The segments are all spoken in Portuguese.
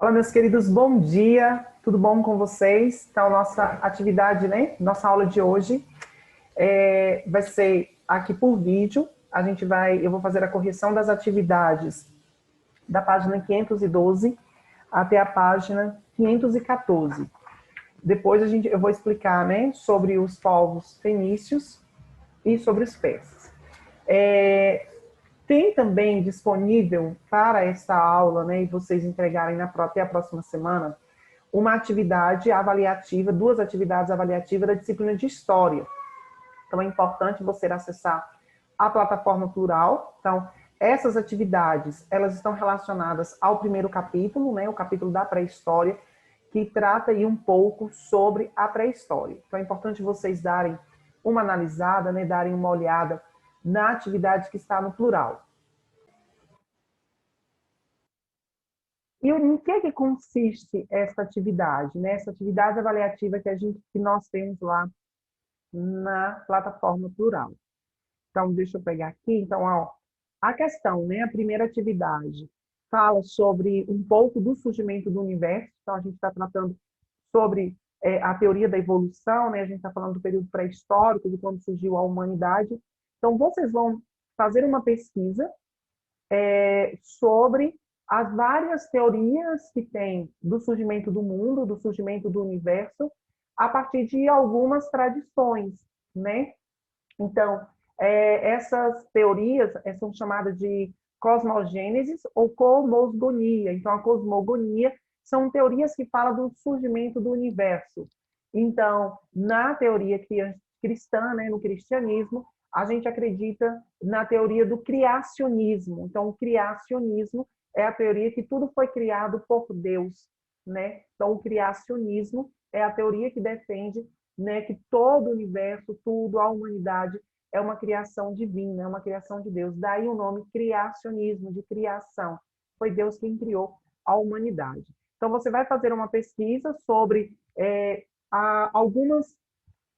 Olá, meus queridos, bom dia, tudo bom com vocês? Então, nossa atividade, né? Nossa aula de hoje vai ser aqui por vídeo. Eu vou fazer a correção das atividades da página 512 até a página 514. Depois eu vou explicar, né, sobre os povos fenícios e sobre os persas. Tem também disponível para esta aula, né, e vocês entregarem até a próxima semana, uma atividade avaliativa, duas atividades avaliativas da disciplina de História. Então, é importante você acessar a plataforma Plural. Então, essas atividades, elas estão relacionadas ao primeiro capítulo, né, o capítulo da pré-história, que trata aí um pouco sobre a pré-história. Então, é importante vocês darem uma analisada, né, darem uma olhada na atividade que está no plural. E em que consiste essa atividade, né? Essa atividade avaliativa que nós temos lá na plataforma Plural. Então, deixa eu pegar aqui. Então, ó, a questão, né? A primeira atividade fala sobre um pouco do surgimento do universo. Então, a gente está tratando sobre a teoria da evolução, né? A gente está falando do período pré-histórico, de quando surgiu a humanidade. Então, vocês vão fazer uma pesquisa sobre as várias teorias que tem do surgimento do mundo, do surgimento do universo, a partir de algumas tradições, né? Então, essas teorias são chamadas de cosmogênesis ou cosmogonia. Então, a cosmogonia são teorias que falam do surgimento do universo. Então, na teoria cristã, né, no cristianismo, a gente acredita na teoria do criacionismo. Então, o criacionismo é a teoria que tudo foi criado por Deus, né? Então, o criacionismo é a teoria que defende, né, que todo o universo, tudo, a humanidade é uma criação divina, é uma criação de Deus. Daí o nome criacionismo, de criação. Foi Deus quem criou a humanidade. Então, você vai fazer uma pesquisa sobre algumas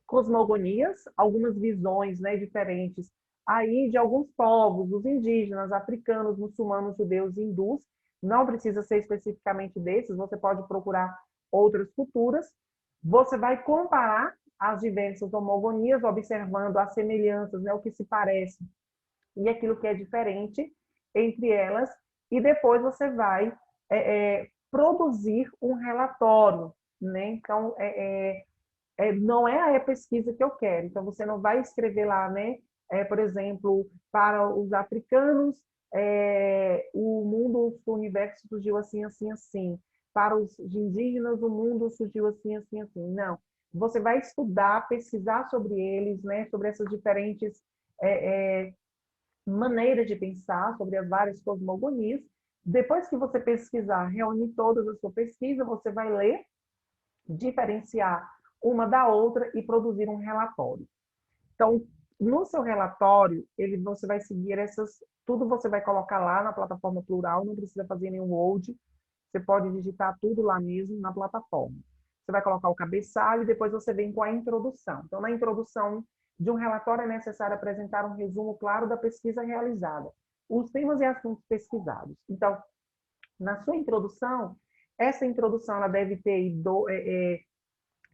cosmogonias, algumas visões, né, diferentes aí de alguns povos, os indígenas, africanos, muçulmanos, judeus e hindus. Não precisa ser especificamente desses, você pode procurar outras culturas. Você vai comparar as diversas homogonias, observando as semelhanças, né, o que se parece e aquilo que é diferente entre elas, e depois você vai produzir um relatório, né? Então, não é a pesquisa que eu quero. Então, você não vai escrever lá, né? Por exemplo, para os africanos, o mundo, o universo surgiu assim, assim, assim. Para os indígenas, o mundo surgiu assim, assim, assim. Não. Você vai estudar, pesquisar sobre eles, né? Sobre essas diferentes maneiras de pensar, sobre as várias cosmogonias. Depois que você pesquisar, reunir todas a sua pesquisa, você vai ler, diferenciar uma da outra e produzir um relatório. Então, no seu relatório, você vai seguir tudo você vai colocar lá na plataforma Plural, não precisa fazer nenhum Word, você pode digitar tudo lá mesmo na plataforma. Você vai colocar o cabeçalho e depois você vem com a introdução. Então, na introdução de um relatório é necessário apresentar um resumo claro da pesquisa realizada, os temas e assuntos pesquisados. Então, na sua introdução, essa introdução ela deve ter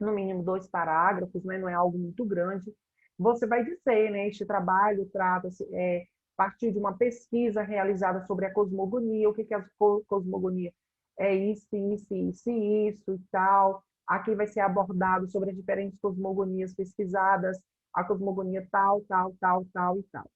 no mínimo 2 parágrafos, né? Não é algo muito grande. Você vai dizer, né? Este trabalho trata-se a partir de uma pesquisa realizada sobre a cosmogonia, o que é a cosmogonia? É isso, isso, isso, isso e tal. Aqui vai ser abordado sobre as diferentes cosmogonias pesquisadas, a cosmogonia tal, tal, tal, tal e tal.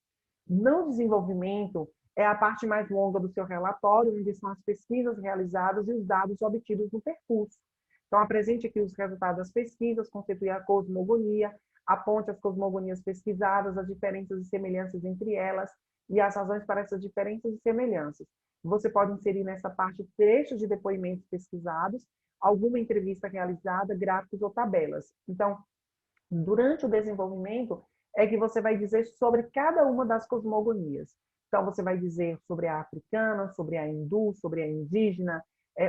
No desenvolvimento, é a parte mais longa do seu relatório, onde são as pesquisas realizadas e os dados obtidos no percurso. Então, apresente aqui os resultados das pesquisas, constitui a cosmogonia, aponte as cosmogonias pesquisadas, as diferenças e semelhanças entre elas e as razões para essas diferenças e semelhanças. Você pode inserir nessa parte trechos de depoimentos pesquisados, alguma entrevista realizada, gráficos ou tabelas. Então, durante o desenvolvimento, é que você vai dizer sobre cada uma das cosmogonias. Então, você vai dizer sobre a africana, sobre a hindu, sobre a indígena,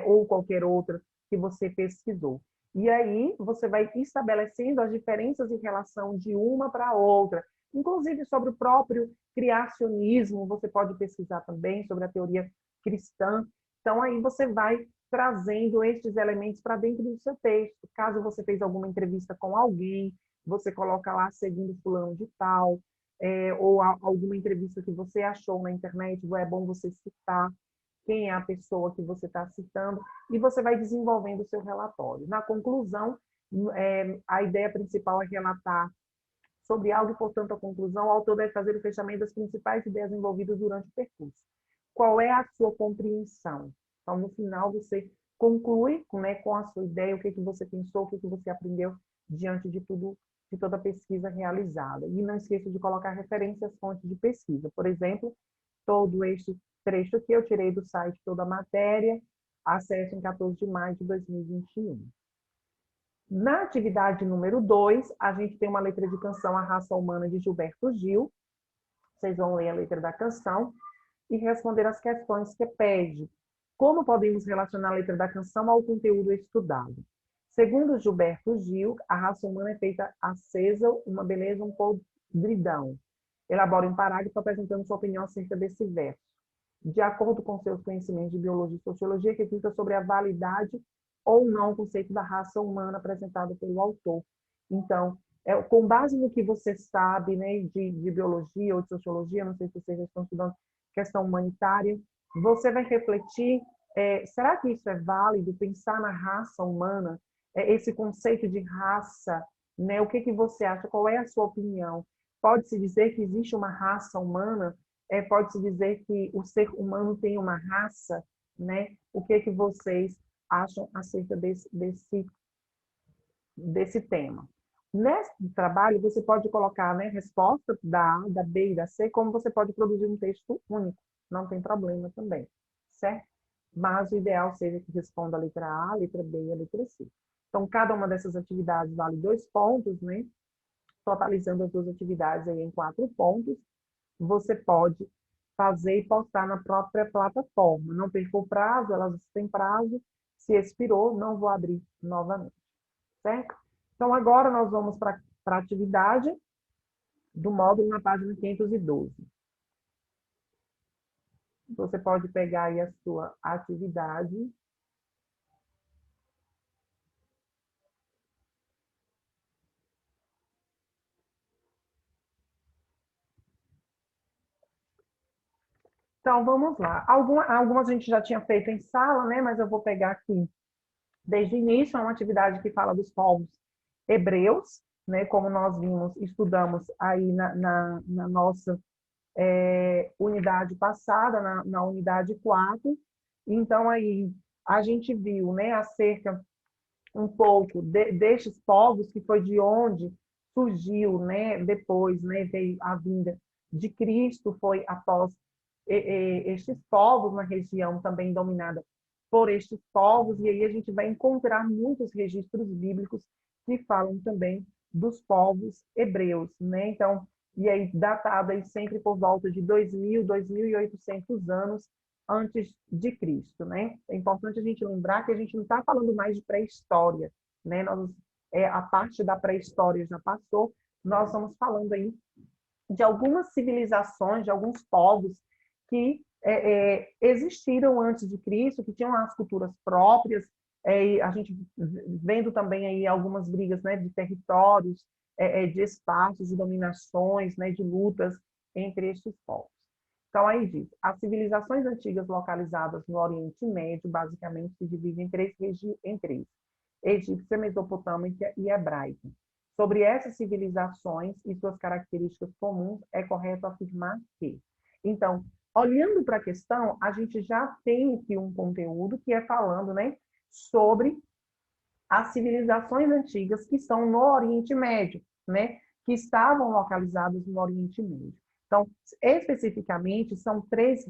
ou qualquer outra que você pesquisou. E aí, você vai estabelecendo as diferenças em relação de uma para a outra, inclusive sobre o próprio criacionismo, você pode pesquisar também sobre a teoria cristã. Então, aí você vai trazendo estes elementos para dentro do seu texto. Caso você fez alguma entrevista com alguém, você coloca lá segundo fulano de tal, ou alguma entrevista que você achou na internet, é bom você citar quem é a pessoa que você está citando, e você vai desenvolvendo o seu relatório. Na conclusão, a ideia principal é relatar sobre algo e, portanto, a conclusão, o autor deve fazer o fechamento das principais ideias envolvidas durante o percurso. Qual é a sua compreensão? Então, no final, você conclui, né, com a sua ideia, o que você pensou, o que você aprendeu diante de tudo, de toda a pesquisa realizada. E não esqueça de colocar referências às fontes de pesquisa. Por exemplo, todo este trecho que eu tirei do site Toda a Matéria, acesso em 14 de maio de 2021. Na atividade número 2, a gente tem uma letra de canção A Raça Humana, de Gilberto Gil. Vocês vão ler a letra da canção e responder as questões que pede. Como podemos relacionar a letra da canção ao conteúdo estudado? Segundo Gilberto Gil, a raça humana é feita acesa, uma beleza, um podridão. Elabora um parágrafo apresentando sua opinião acerca desse verso. De acordo com seus conhecimentos de biologia e sociologia, reflita sobre a validade ou não o conceito da raça humana apresentado pelo autor. Então, com base no que você sabe, né, de biologia ou de sociologia, não sei se vocês estão estudando questão humanitária, você vai refletir, será que isso é válido, pensar na raça humana, esse conceito de raça, né, o que você acha, qual é a sua opinião? Pode-se dizer que existe uma raça humana? Pode-se dizer que o ser humano tem uma raça, né? O que vocês acham acerca desse tema? Nesse trabalho, você pode colocar, né, resposta da A, da B e da C, como você pode produzir um texto único, não tem problema também, certo? Mas o ideal seja que responda a letra A, a letra B e a letra C. Então, cada uma dessas atividades vale 2 pontos, né? Totalizando as 2 atividades aí em 4 pontos, você pode fazer e postar na própria plataforma. Não perca o prazo, elas têm prazo. Se expirou, não vou abrir novamente, certo? Então, agora nós vamos para a atividade do módulo na página 512. Você pode pegar aí a sua atividade. Então, vamos lá. Algumas a gente já tinha feito em sala, né? Mas eu vou pegar aqui desde o início. É uma atividade que fala dos povos hebreus, né? Como nós vimos, estudamos aí na nossa unidade passada, na unidade 4. Então, aí, a gente viu, né, acerca um pouco destes povos, que foi de onde surgiu, né, depois, né, veio a vinda de Cristo, foi após estes povos na região também dominada por estes povos, e aí a gente vai encontrar muitos registros bíblicos que falam também dos povos hebreus, né? Então, e aí datada aí sempre por volta de 2000, 2.800 anos antes de Cristo, né? É importante a gente lembrar que a gente não está falando mais de pré-história, né? A parte da pré-história já passou, nós estamos falando aí de algumas civilizações, de alguns povos que existiram antes de Cristo, que tinham as culturas próprias, a gente vendo também aí algumas brigas, né, de territórios, de espaços, de dominações, né, de lutas entre estes povos. Então, aí diz, as civilizações antigas localizadas no Oriente Médio, basicamente, se dividem em três: egípcia, mesopotâmica e hebraica. Sobre essas civilizações e suas características comuns, é correto afirmar que. Então, olhando para a questão, a gente já tem aqui um conteúdo que é falando, né, sobre as civilizações antigas que estão no Oriente Médio, né, que estavam localizadas no Oriente Médio. Então, especificamente, são três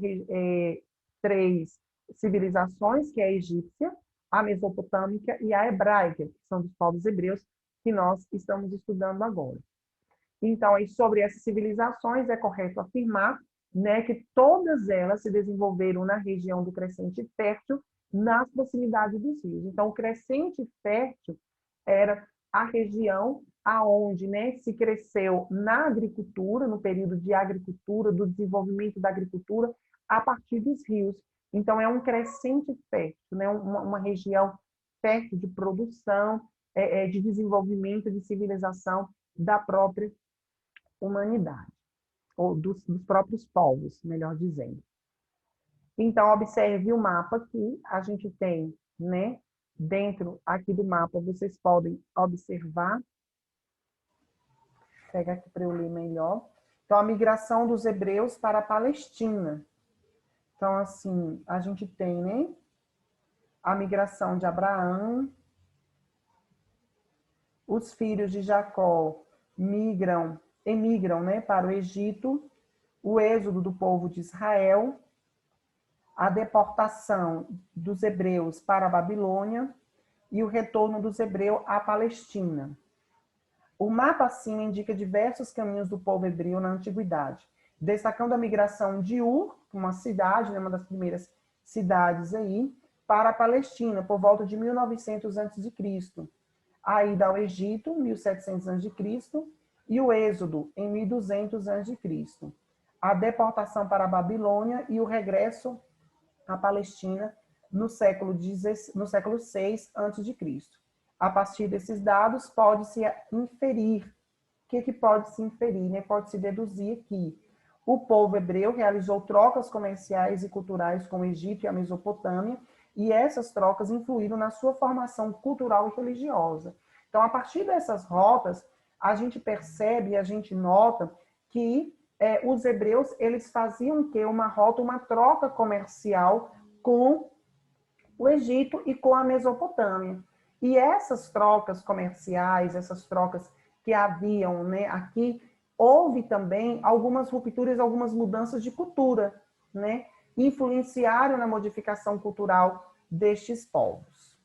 civilizações, que é a egípcia, a mesopotâmica e a hebraica, que são dos povos hebreus, que nós estamos estudando agora. Então, aí, sobre essas civilizações, é correto afirmar, né, que todas elas se desenvolveram na região do Crescente Fértil, nas proximidades dos rios. Então, o Crescente Fértil era a região aonde, né, se cresceu na agricultura, no período de agricultura, do desenvolvimento da agricultura, a partir dos rios. Então, é um crescente fértil, né? Uma região fértil de produção, de desenvolvimento, de civilização da própria humanidade, ou dos próprios povos, melhor dizendo. Então, observe o mapa que a gente tem, né? Dentro aqui do mapa, vocês podem observar. Pega aqui para eu ler melhor. Então, a migração dos hebreus para a Palestina. Então, assim, a gente tem, né? A migração de Abraão. Os filhos de Jacó emigram, né, para o Egito. O êxodo do povo de Israel. A deportação dos hebreus para a Babilônia e o retorno dos hebreus à Palestina. O mapa acima indica diversos caminhos do povo hebreu na antiguidade, destacando a migração de Ur, uma cidade, né, uma das primeiras cidades aí, para a Palestina, por volta de 1900 a.C. A ida ao Egito, 1700 a.C., e o êxodo, em 1200 a.C. A deportação para a Babilônia e o regresso à Palestina no século VI a.C. A partir desses dados, pode-se inferir. O que pode se inferir? Né? Pode-se deduzir que o povo hebreu realizou trocas comerciais e culturais com o Egito e a Mesopotâmia, e essas trocas influíram na sua formação cultural e religiosa. Então, a partir dessas rotas, a gente percebe, a gente nota que os hebreus eles faziam que uma rota, uma troca comercial com o Egito e com a Mesopotâmia. E essas trocas comerciais, essas trocas que haviam, né, aqui, houve também algumas rupturas, algumas mudanças de cultura, né, influenciaram na modificação cultural destes povos.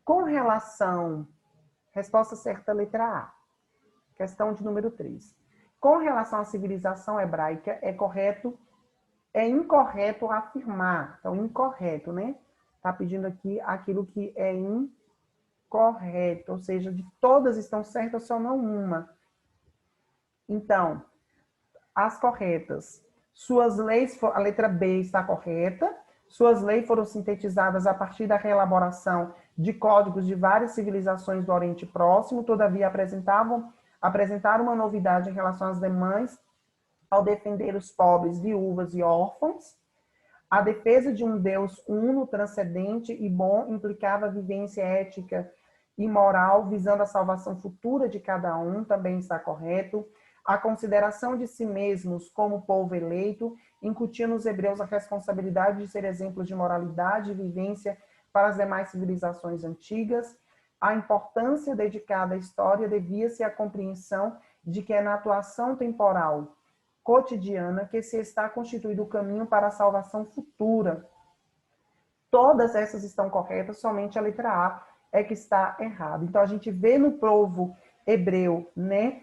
Com relação, resposta certa, letra A, questão de número 3. Com relação à civilização hebraica, é incorreto afirmar, então incorreto, né? Está pedindo aqui aquilo que é incorreto, ou seja, de todas estão certas, só não uma. Então, as corretas. Suas leis, a letra B está correta. Suas leis foram sintetizadas a partir da reelaboração de códigos de várias civilizações do Oriente Próximo, todavia apresentaram uma novidade em relação às demais ao defender os pobres, viúvas e órfãos. A defesa de um Deus uno, transcendente e bom implicava vivência ética e moral, visando a salvação futura de cada um, também está correto. A consideração de si mesmos como povo eleito incutia nos hebreus a responsabilidade de ser exemplos de moralidade e vivência para as demais civilizações antigas. A importância dedicada à história devia-se à compreensão de que é na atuação temporal cotidiana que se está constituído o caminho para a salvação futura. Todas essas estão corretas, somente a letra A é que está errada. Então, a gente vê no povo hebreu, né,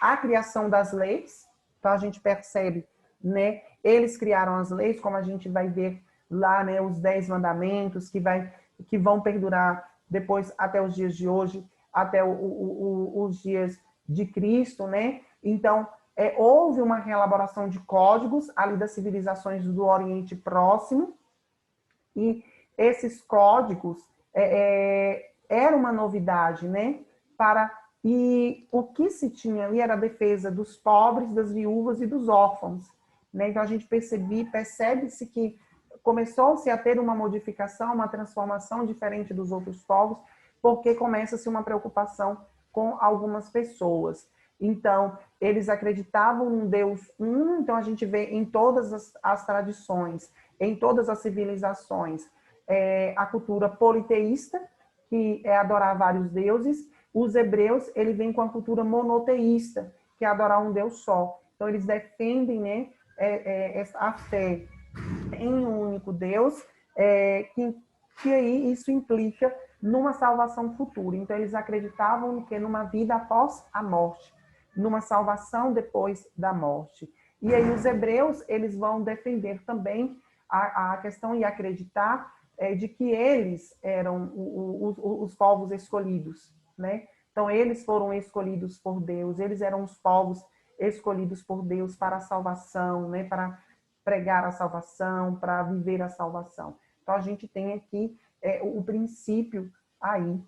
a criação das leis. Então, a gente percebe, né, eles criaram as leis, como a gente vai ver lá, né, os 10 mandamentos, que vão perdurar depois até os dias de hoje, até os dias de Cristo, né? Então, houve uma reelaboração de códigos ali das civilizações do Oriente Próximo, e esses códigos era uma novidade, né? E o que se tinha ali era a defesa dos pobres, das viúvas e dos órfãos, né? Então a gente percebe-se que começou-se a ter uma modificação, uma transformação diferente dos outros povos, porque começa-se uma preocupação com algumas pessoas. Então, eles acreditavam num Deus um, então a gente vê em todas as tradições, em todas as civilizações, a cultura politeísta, que é adorar vários deuses. Os hebreus, ele vem com a cultura monoteísta, que é adorar um Deus só. Então, eles defendem, né, a fé em um único Deus, que aí isso implica numa salvação futura. Então, eles acreditavam que numa vida após a morte, numa salvação depois da morte. E aí os hebreus, eles vão defender também a questão e acreditar de que eles eram os povos escolhidos, né? Então, eles foram escolhidos por Deus, eles eram os povos escolhidos por Deus para a salvação, né? Para pregar a salvação, para viver a salvação. Então, a gente tem aqui o princípio aí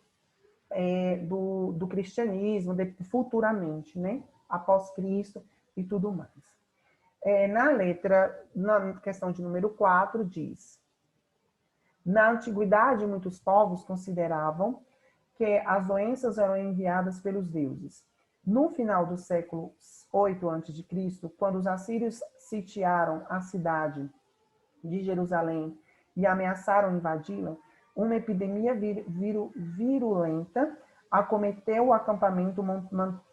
do cristianismo, futuramente, né? Após Cristo e tudo mais. Na questão de número 4, diz: na antiguidade, muitos povos consideravam que as doenças eram enviadas pelos deuses. No final do século 8 a.C., quando os assírios sitiaram a cidade de Jerusalém e ameaçaram invadi-la, uma epidemia virulenta acometeu o acampamento,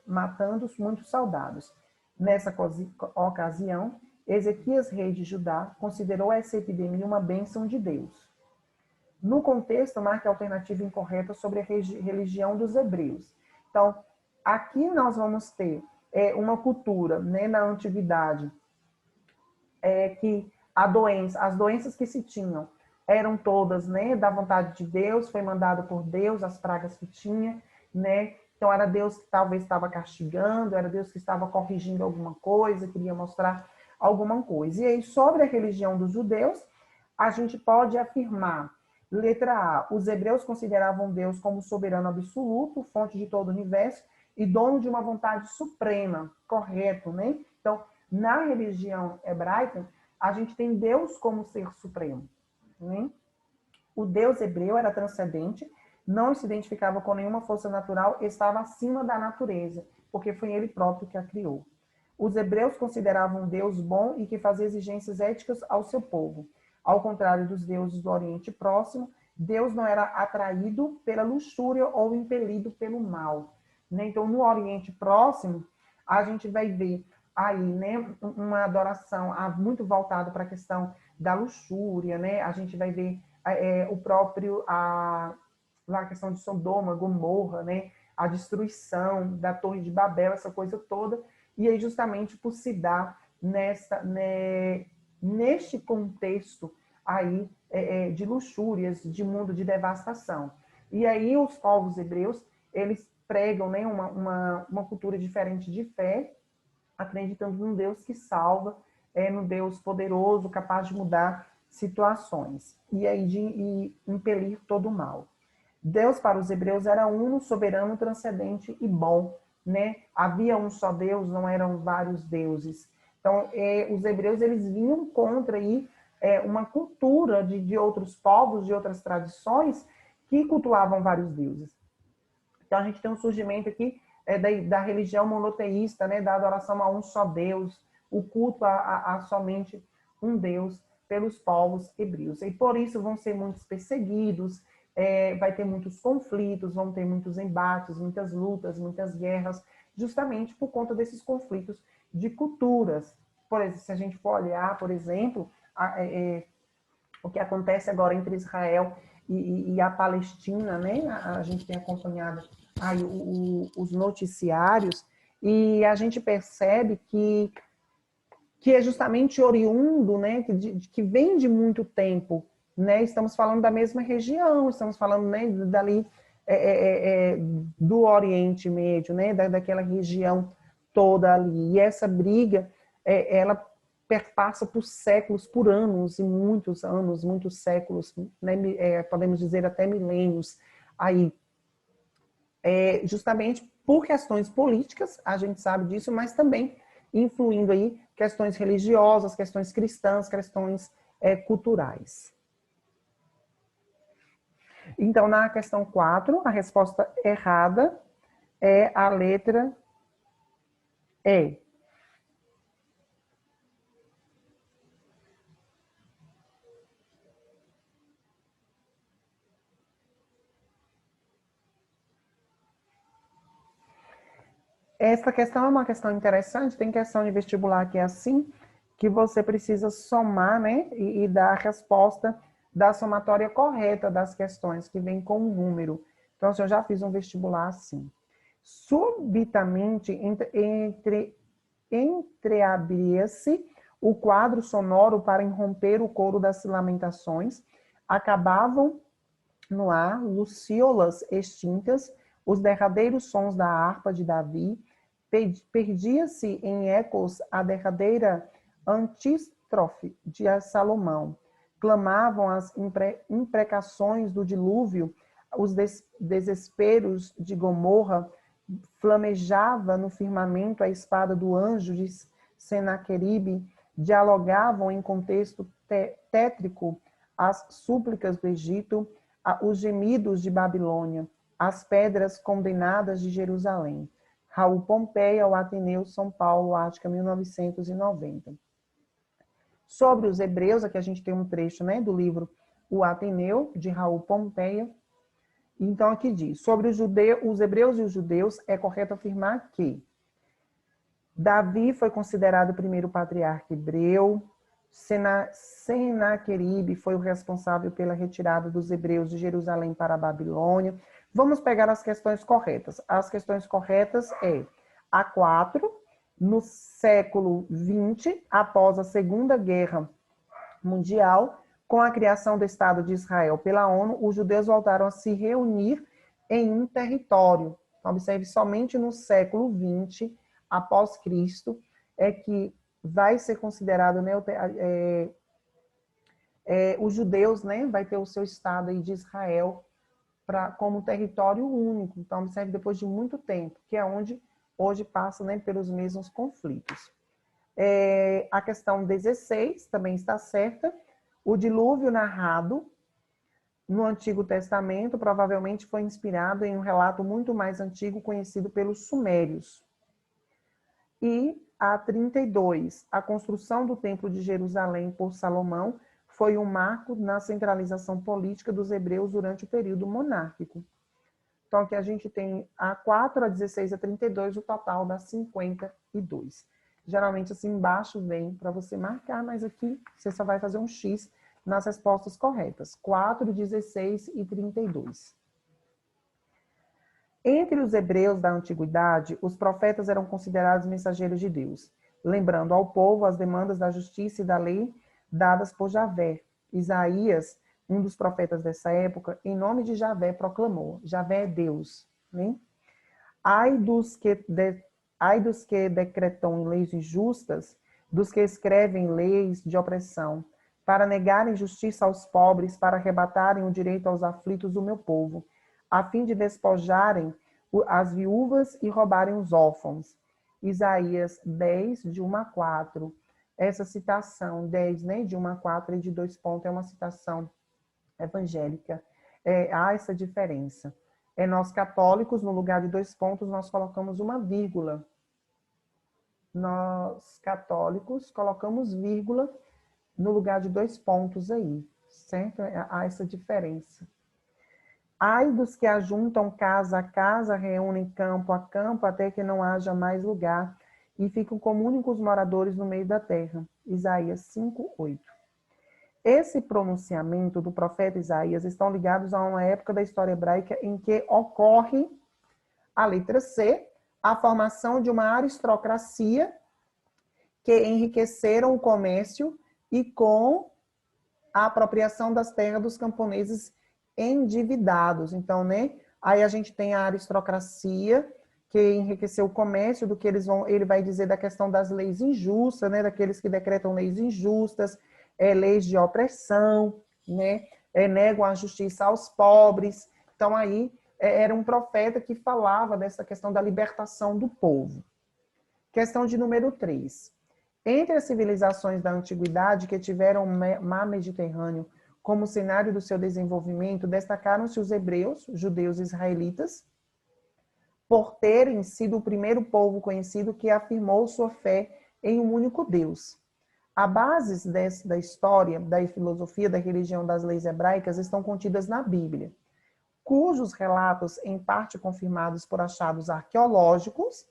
matando muitos soldados. Nessa ocasião, Ezequias, rei de Judá, considerou essa epidemia uma bênção de Deus. No contexto, marca a alternativa incorreta sobre a religião dos hebreus. Então, aqui nós vamos ter uma cultura, né, na antiguidade, que as doenças que se tinham eram todas, né, da vontade de Deus, foi mandado por Deus, as pragas que tinha, né? Então era Deus que talvez estava castigando, era Deus que estava corrigindo alguma coisa, queria mostrar alguma coisa. E aí, sobre a religião dos judeus, a gente pode afirmar: letra A, os hebreus consideravam Deus como soberano absoluto, fonte de todo o universo e dono de uma vontade suprema, correto, né? Então, na religião hebraica, a gente tem Deus como ser supremo, né? O Deus hebreu era transcendente, não se identificava com nenhuma força natural, estava acima da natureza, porque foi ele próprio que a criou. Os hebreus consideravam Deus bom e que fazia exigências éticas ao seu povo. Ao contrário dos deuses do Oriente Próximo, Deus não era atraído pela luxúria ou impelido pelo mal, né? Então, no Oriente Próximo, a gente vai ver aí, né, uma adoração muito voltada para a questão da luxúria, né? A gente vai ver o próprio a questão de Sodoma, Gomorra, né? A destruição da Torre de Babel, essa coisa toda. E aí, justamente por se dar neste contexto aí de luxúrias, de mundo de devastação. E aí os povos hebreus, eles pregam, né, uma cultura diferente de fé, acreditando num Deus que salva, num Deus poderoso, capaz de mudar situações e aí de impelir todo o mal. Deus para os hebreus era uno, soberano, transcendente e bom, né? Havia um só Deus, não eram vários deuses. Então, os hebreus, eles vinham contra aí uma cultura de outros povos, de outras tradições que cultuavam vários deuses. Então, a gente tem um surgimento aqui da religião monoteísta, né? Da adoração a um só Deus, o culto a somente um Deus pelos povos hebreus. E por isso vão ser muitos perseguidos, vai ter muitos conflitos, vão ter muitos embates, muitas lutas, muitas guerras, justamente por conta desses conflitos de culturas. Por exemplo, se a gente for olhar, por exemplo, o que acontece agora entre Israel e a Palestina, né? A gente tem acompanhado aí os noticiários e a gente percebe que é justamente oriundo, né? Que vem de muito tempo, né? Estamos falando da mesma região, estamos falando, né, dali do Oriente Médio, né? Daquela região toda ali. E essa briga, ela perpassa por séculos, por anos, muitos séculos, né? Podemos dizer até milênios aí. Justamente por questões políticas, a gente sabe disso, mas também influindo aí questões religiosas, questões cristãs, questões culturais. Então, na questão 4, a resposta errada é a letra E. Essa questão é uma questão interessante, tem questão de vestibular que é assim, que você precisa somar, né, e dar a resposta da somatória correta das questões, que vem com um número. Então, eu já fiz um vestibular assim. Subitamente, entreabria-se o quadro sonoro para irromper o coro das lamentações, acabavam no ar luciolas extintas, os derradeiros sons da harpa de Davi, perdia-se em ecos a derradeira epítrofe de Salomão. Clamavam as imprecações do dilúvio, os desesperos de Gomorra, flamejava no firmamento a espada do anjo de Senaqueribe, dialogavam em contexto tétrico as súplicas do Egito, os gemidos de Babilônia, as pedras condenadas de Jerusalém. Raul Pompeia, o Ateneu, São Paulo, Ática, 1990. Sobre os hebreus, aqui a gente tem um trecho, né, do livro O Ateneu, de Raul Pompeia. Então, aqui diz, sobre os hebreus e os judeus, é correto afirmar que Davi foi considerado o primeiro patriarca hebreu, Senaqueribe foi o responsável pela retirada dos hebreus de Jerusalém para a Babilônia. Vamos pegar as questões corretas. As questões corretas é a 4, no século XX, após a Segunda Guerra Mundial, com a criação do Estado de Israel pela ONU, os judeus voltaram a se reunir em um território. Então, observe, somente no século XX, após Cristo, é que vai ser considerado, né, os judeus, né, vai ter o seu Estado aí de Israel como território único. Então, observe, depois de muito tempo, que é onde hoje passa, né, pelos mesmos conflitos. A questão 16 também está certa. O dilúvio narrado no Antigo Testamento provavelmente foi inspirado em um relato muito mais antigo conhecido pelos sumérios. E a 32, a construção do Templo de Jerusalém por Salomão foi um marco na centralização política dos hebreus durante o período monárquico. Então, aqui a gente tem a 4, a 16, a 32, o total dá 52. Geralmente, assim, embaixo vem para você marcar, mas aqui você só vai fazer um X nas respostas corretas. 4, 16 e 32. Entre os hebreus da antiguidade, os profetas eram considerados mensageiros de Deus, lembrando ao povo as demandas da justiça e da lei dadas por Javé. Isaías, um dos profetas dessa época, em nome de Javé proclamou: Javé é Deus. Né? Ai dos que decretam leis injustas, dos que escrevem leis de opressão, para negarem justiça aos pobres, para arrebatarem o direito aos aflitos do meu povo, a fim de despojarem as viúvas e roubarem os órfãos. Isaías 10, de 1 a 4. Essa citação, 10, né, de 1 a 4 e de 2 pontos, é uma citação evangélica. Há essa diferença. Nós católicos, no lugar de 2 pontos, nós colocamos uma vírgula. Nós católicos colocamos vírgula no lugar de 2 pontos aí, certo? Há essa diferença. Ai dos que ajuntam casa a casa, reúnem campo a campo, até que não haja mais lugar, e ficam como únicos moradores no meio da terra. Isaías 5, 8. Esse pronunciamento do profeta Isaías estão ligados a uma época da história hebraica em que ocorre, a letra C, a formação de uma aristocracia que enriqueceram o comércio e com a apropriação das terras dos camponeses endividados. Então, né, aí a gente tem a aristocracia que enriqueceu o comércio, do que ele vai dizer da questão das leis injustas, né, daqueles que decretam leis injustas, leis de opressão, né, negam a justiça aos pobres. Então, aí era um profeta que falava dessa questão da libertação do povo. Questão de número 3. Entre as civilizações da antiguidade que tiveram o mar Mediterrâneo como cenário do seu desenvolvimento, destacaram-se os hebreus, judeus e israelitas, por terem sido o primeiro povo conhecido que afirmou sua fé em um único Deus. A base da história, da filosofia, da religião, das leis hebraicas estão contidas na Bíblia, cujos relatos, em parte confirmados por achados arqueológicos,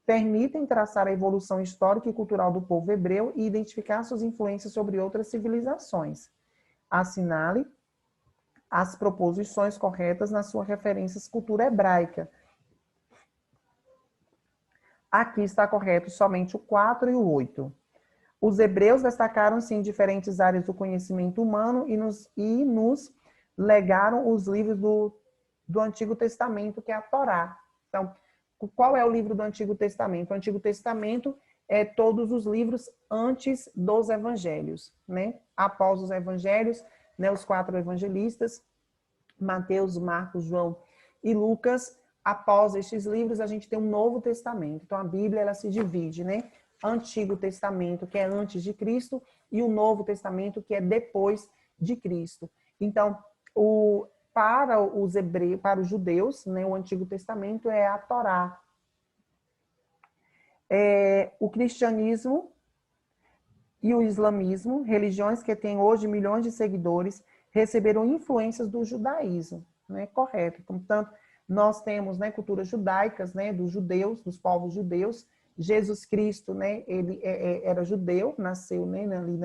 permitem traçar a evolução histórica e cultural do povo hebreu e identificar suas influências sobre outras civilizações. Assinale as proposições corretas nas suas referências cultura hebraica. Aqui está correto somente o 4 e o 8. Os hebreus destacaram-se em diferentes áreas do conhecimento humano e nos legaram os livros do Antigo Testamento, que é a Torá. Então, qual é o livro do Antigo Testamento? O Antigo Testamento todos os livros antes dos evangelhos, né? Após os evangelhos, né, os 4 evangelistas, Mateus, Marcos, João e Lucas. Após estes livros, a gente tem um Novo Testamento. Então, a Bíblia, ela se divide, né? Antigo Testamento, que é antes de Cristo, e o Novo Testamento, que é depois de Cristo. Então, para os hebreus, para os judeus, né, o Antigo Testamento é a Torá. O cristianismo e o islamismo, religiões que têm hoje milhões de seguidores, receberam influências do judaísmo, né? Correto. Portanto, nós temos, né, culturas judaicas, né, dos judeus, dos povos judeus. Jesus Cristo, né, ele era judeu, nasceu, né, ali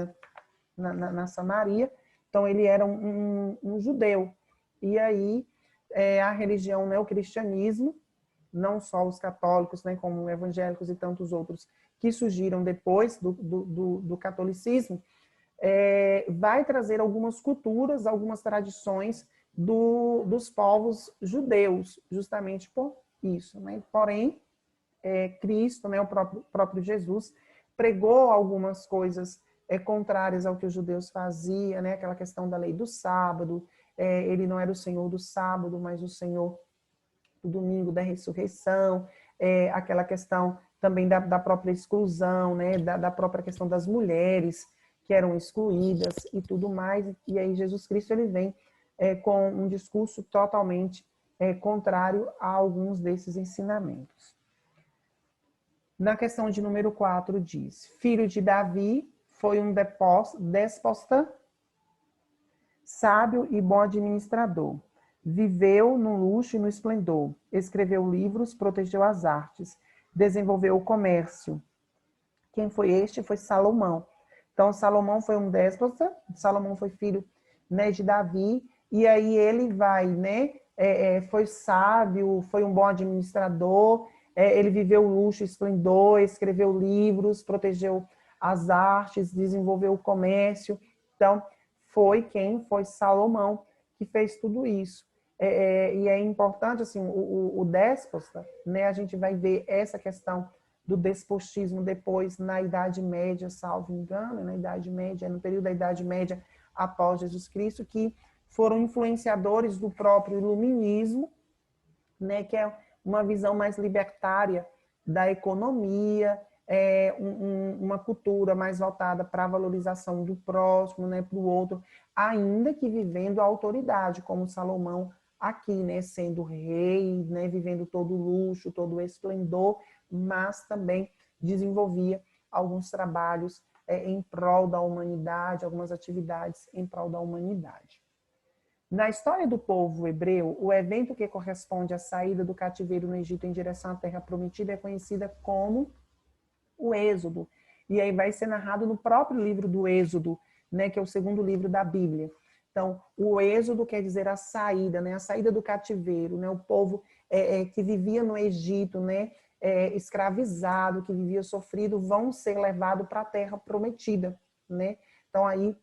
na Samaria, então ele era um judeu. E aí a religião, né, o cristianismo, não só os católicos, né, como evangélicos e tantos outros que surgiram depois do catolicismo, vai trazer algumas culturas, algumas tradições dos povos judeus, justamente por isso, né? Porém, Cristo, né, o próprio Jesus, pregou algumas coisas contrárias ao que os judeus faziam, né? Aquela questão da lei do sábado, ele não era o Senhor do sábado, mas o Senhor do domingo da ressurreição, aquela questão também da própria exclusão, né? Da própria questão das mulheres que eram excluídas e tudo mais. E aí Jesus Cristo ele vem com um discurso totalmente contrário a alguns desses ensinamentos. Na questão de número 4 diz: filho de Davi, foi um déspota, sábio e bom administrador. Viveu no luxo e no esplendor. Escreveu livros, protegeu as artes. Desenvolveu o comércio. Quem foi este? Foi Salomão. Então, Salomão foi um déspota. Salomão foi filho, né, de Davi. E aí ele vai, né? Foi sábio, foi um bom administrador. Ele viveu luxo, esplendor, escreveu livros, protegeu as artes, desenvolveu o comércio. Então, foi Salomão que fez tudo isso. E é importante, assim, o déspota, né? A gente vai ver essa questão do despotismo depois na Idade Média, salvo engano, na Idade Média, no período da Idade Média após Jesus Cristo, que foram influenciadores do próprio iluminismo, né, que é uma visão mais libertária da economia, uma cultura mais voltada para a valorização do próximo, né, para o outro, ainda que vivendo a autoridade, como Salomão aqui, né, sendo rei, né, vivendo todo o luxo, todo o esplendor, mas também desenvolvia alguns trabalhos em prol da humanidade, algumas atividades em prol da humanidade. Na história do povo hebreu, o evento que corresponde à saída do cativeiro no Egito em direção à Terra Prometida é conhecida como o Êxodo. E aí vai ser narrado no próprio livro do Êxodo, né, que é o segundo livro da Bíblia. Então, o Êxodo quer dizer a saída, né, a saída do cativeiro, né, o povo que vivia no Egito, né, escravizado, que vivia sofrido, vão ser levados para a Terra Prometida, né? Então, aí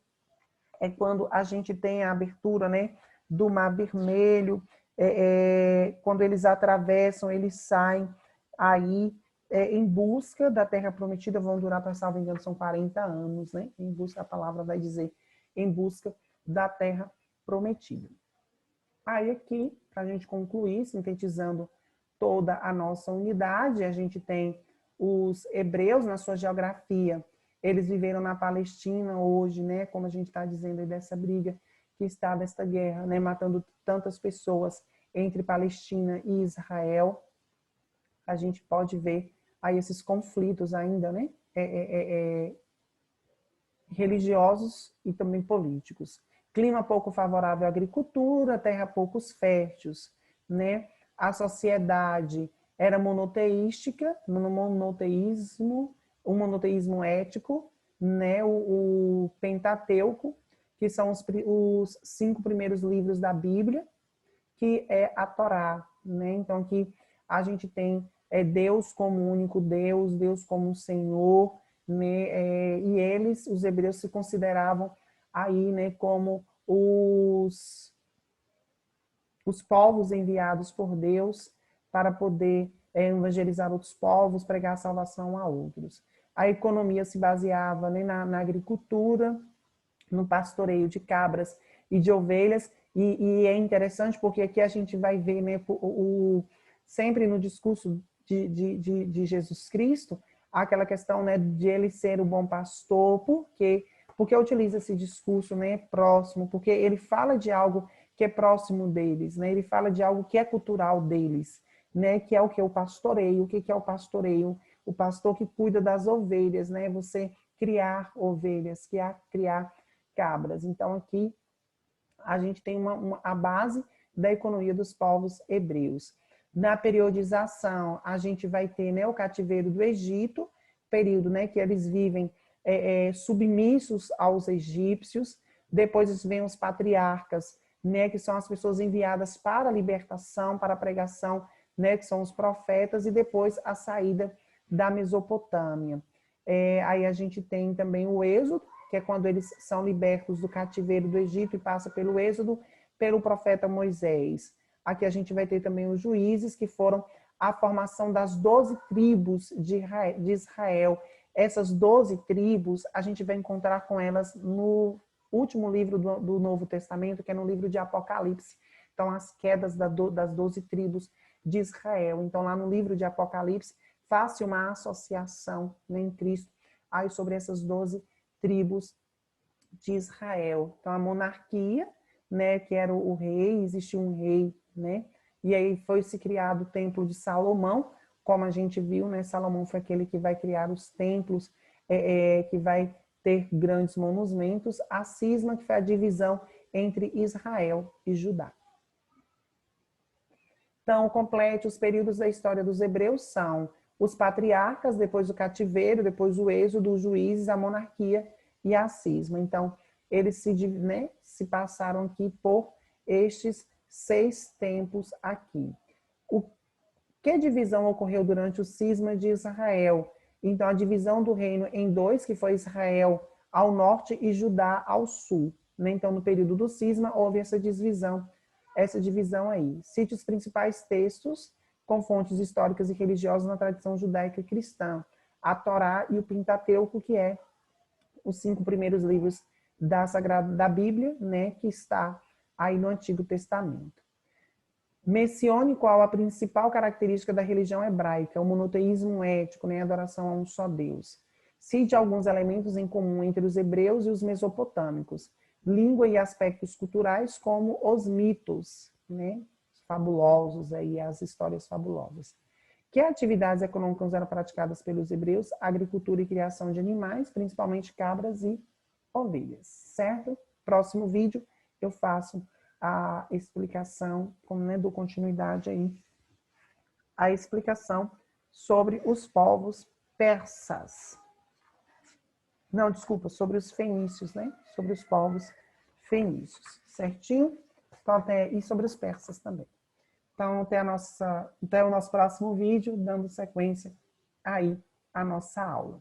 é quando a gente tem a abertura, né, do Mar Vermelho, quando eles atravessam, eles saem aí em busca da Terra Prometida, vão durar, para salvo engano, são 40 anos, né? Em busca, a palavra vai dizer, em busca da Terra Prometida. Aí aqui, para a gente concluir, sintetizando toda a nossa unidade, a gente tem os hebreus na sua geografia, eles viveram na Palestina hoje, né, como a gente está dizendo aí dessa briga que está desta guerra, né, matando tantas pessoas entre Palestina e Israel. A gente pode ver aí esses conflitos ainda, né, religiosos e também políticos. Clima pouco favorável à agricultura, terra poucos férteis, né? A sociedade era monoteística, um monoteísmo ético, né? O Pentateuco, que são os 5 primeiros livros da Bíblia, que é a Torá, né? Então, que a gente tem Deus como único Deus, Deus como Senhor, né? E eles, os hebreus, se consideravam aí, né, como os povos enviados por Deus para poder evangelizar outros povos, pregar a salvação a outros. a economia se baseava, né, na agricultura, no pastoreio de cabras e de ovelhas, e é interessante porque aqui a gente vai ver, né, sempre no discurso de Jesus Cristo, aquela questão, né, de ele ser o bom pastor, porque utiliza esse discurso, né, próximo, porque ele fala de algo que é próximo deles, né, ele fala de algo que é cultural deles, né, que é o que? O pastoreio. O que é o pastoreio? O pastor que cuida das ovelhas, né, você criar ovelhas, criar cabras. Então, aqui a gente tem a base da economia dos povos hebreus. Na periodização, a gente vai ter, né, o cativeiro do Egito, período, né, que eles vivem submissos aos egípcios. Depois vem os patriarcas, né, que são as pessoas enviadas para a libertação, para a pregação, né, que são os profetas, e depois a saída da Mesopotâmia. Aí a gente tem também o Êxodo, que é quando eles são libertos do cativeiro do Egito e passa pelo Êxodo, pelo profeta Moisés. Aqui a gente vai ter também os juízes, que foram a formação das 12 tribos de Israel. Essas 12 tribos, a gente vai encontrar com elas no último livro do Novo Testamento, que é no livro de Apocalipse. Então, as quedas das 12 tribos de Israel. Então, lá no livro de Apocalipse, faz-se uma associação, né, em Cristo aí sobre essas 12 tribos de Israel. Então, a monarquia, né, que era o rei, existia um rei, né, e aí foi se criado o templo de Salomão, como a gente viu, né, Salomão foi aquele que vai criar os templos, que vai ter grandes monumentos, a cisma, que foi a divisão entre Israel e Judá. Então, complete os períodos da história dos hebreus são os patriarcas, depois o cativeiro, depois o êxodo, os juízes, a monarquia e a cisma. Então, eles se passaram aqui por estes 6 tempos aqui. Que divisão ocorreu durante o cisma de Israel? Então, a divisão do reino em 2, que foi Israel ao norte e Judá ao sul. Então, no período do cisma, houve essa divisão aí. Cite os principais textos com fontes históricas e religiosas na tradição judaica e cristã. A Torá e o Pentateuco, que é os 5 primeiros livros da Bíblia, né, que está aí no Antigo Testamento. Mencione qual a principal característica da religião hebraica, o monoteísmo ético, né, a adoração a um só Deus. Cite alguns elementos em comum entre os hebreus e os mesopotâmicos. Língua e aspectos culturais, como os mitos, né, fabulosos, aí, as histórias fabulosas. Que atividades econômicas eram praticadas pelos hebreus? Agricultura e criação de animais, principalmente cabras e ovelhas, certo? Próximo vídeo eu faço a explicação, como dou continuidade aí, a explicação sobre os povos persas. Não, desculpa, sobre os fenícios, né? Sobre os povos fenícios, certinho? Então, e sobre os persas também. Então, até o nosso próximo vídeo, dando sequência aí à nossa aula.